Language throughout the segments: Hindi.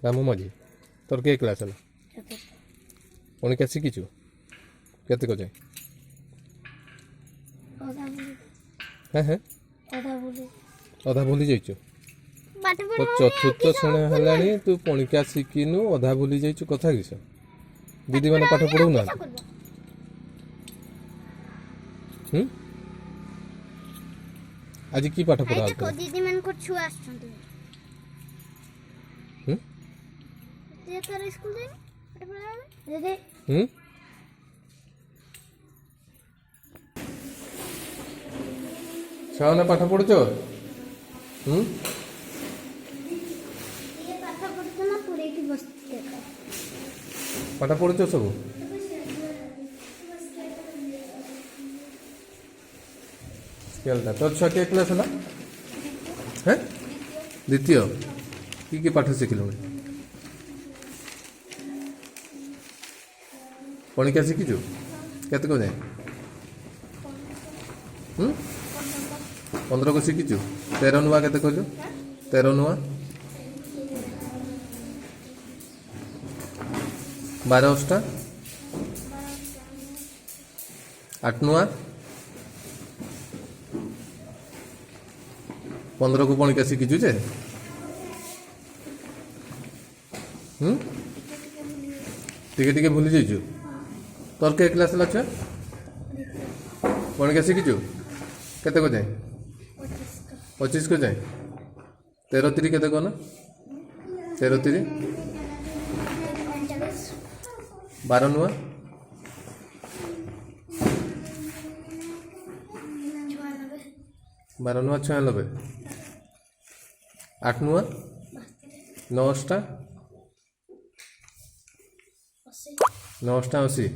रामू माझी तोर के क्लास है पुणी क्या शिखीचु केते को जाए हैं अधा भूली जाइछु तो चतुर्थ श्रेणी हेलानी तू पुणी क्या शिखिनु अधा भूली जाइछु कथा किस दीदी मैंने पाठ पढ़ौ ना आज की पाठ पढ़ा दीदी मन को छुआ आछंती जे कर स्कूल दे पाठ पढ़ा दे छाने पाठ पढ़ुछ ये पाठ पढ़तो ना पूरे की बसते पाठ पढ़ुछ सब स्केलटा तोर छुआ के क्लास है हैं द्वितीय की पाठ शिखिलु पुणी क्या शिखीचु केते को जाए 15 को शिखीचु 13 नुआ केते कहलु 13 नुआ 12 अष्टा 8 नुआ 15 को पुणी क्या शिखीचु जे टिके टिके भूली जाइछु तोर के क्लास ला छुआ पुणी क्या शिखीचु केते को जाए 25 को जाए 13 3 केते को ना 13 3 12 नुआ 12 नुआ 96 8 नुआ 9 अष्टा 9 अष्टा 80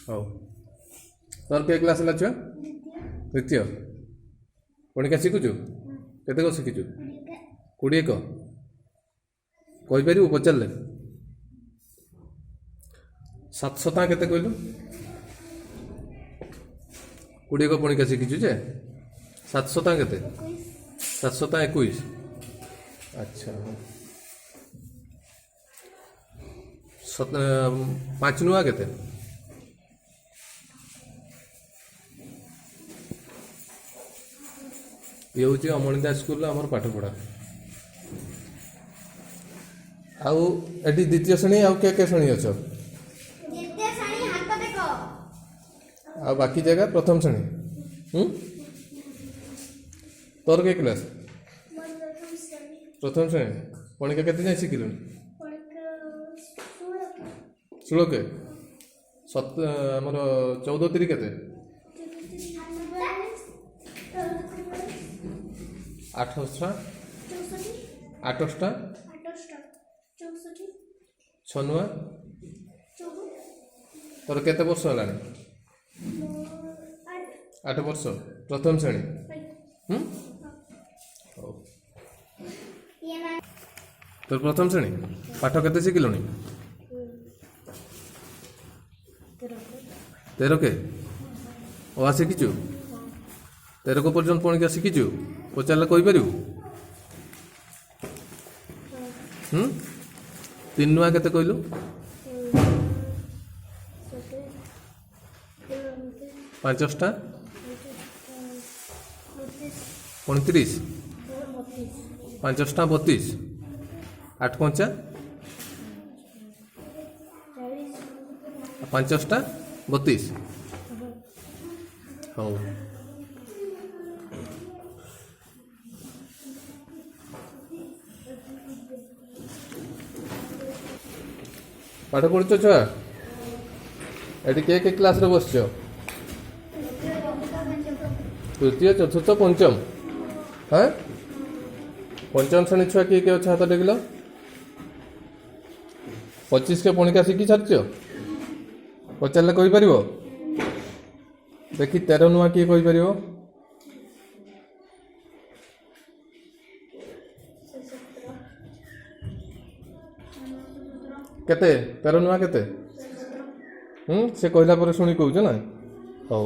हो तोर के क्लास ला छुआ द्वितीय पुणी क्या शिखुचु केते को शिखीचु 20 को कहि परिबु पचारले 700 केते कहलु 20 को पुणी क्या शिखीचु जे 700 केते 721 अच्छा 5 नुआ केते ये हूँ अमृता स्कूल आमर पाठ पढ़ा आउ एटी द्वितीय श्रेणी आउ क्या श्रेणी अच्छ आ बाकी जगह प्रथम श्रेणी तोर के क्लास प्रथम श्रेणी पुणी के जाए शिखिलु 16 के आमर 14 3 केते 8 अष्टा 8 अष्टा 6 नुआ तोर केते वर्ष हेलानी 8 वर्ष प्रथम श्रेणी तोर प्रथम श्रेणी पाठ केते शिखिलुनी 13 के ओ शिखीचु 13 को पर्यंत पुणी क्या शिखीचु पचारे कही पारू 3 नुआ केते कहलु 5 अष्टा 29 5 अष्टा 32 8 5 5 अष्टा 32 हाँ पाठ पढ़ुच छुआ ये के क्लास रे बस तृतीय चतुर्थ पंचम हाँ पंचम श्रेणी छुआ किए किए हाथ टेकिल 25 के पुणी क्या शिखी सारी पचारे कहीपर देखी 13 नुआ किए कहीपर केते 13 नुआ केते से कहला पर शुणी कहूँ ना हौ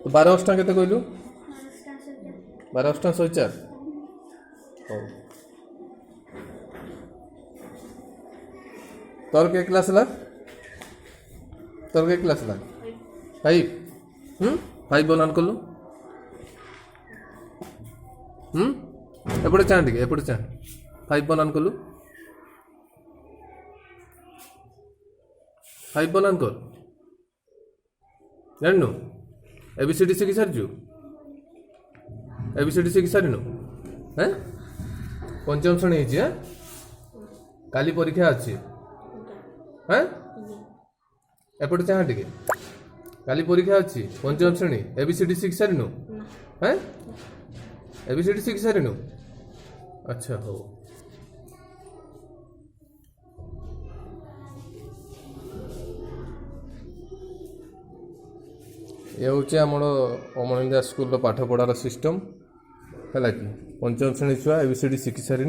तो 12 अष्टा केते कहलु 12 अष्टा 104 हौ। तोर के क्लास ला तोर के क्लास ला 5 5 बनान कलु एपटे चाह टिके एपटे चाह 5 बनान कलु 5 बनान कर जाननु एबीसीडी शिखी सारिचु एबीसीडी शिखी सारिनु हैं पंचम श्रेणी है काली परीक्षा अच्छी हैं एपटे चाह टिके काली परीक्षा अच्छी पंचम श्रेणी एबीसीडी शिखी सारिनु हैं एबीसीडी शिखी सारिनु अच्छा हो ये हूँ आम अमरिंदा स्कूल पाठ पढ़ार सिस्टम है कि पंचम श्रेणी छुआ एबीसीडी शिखी सारे।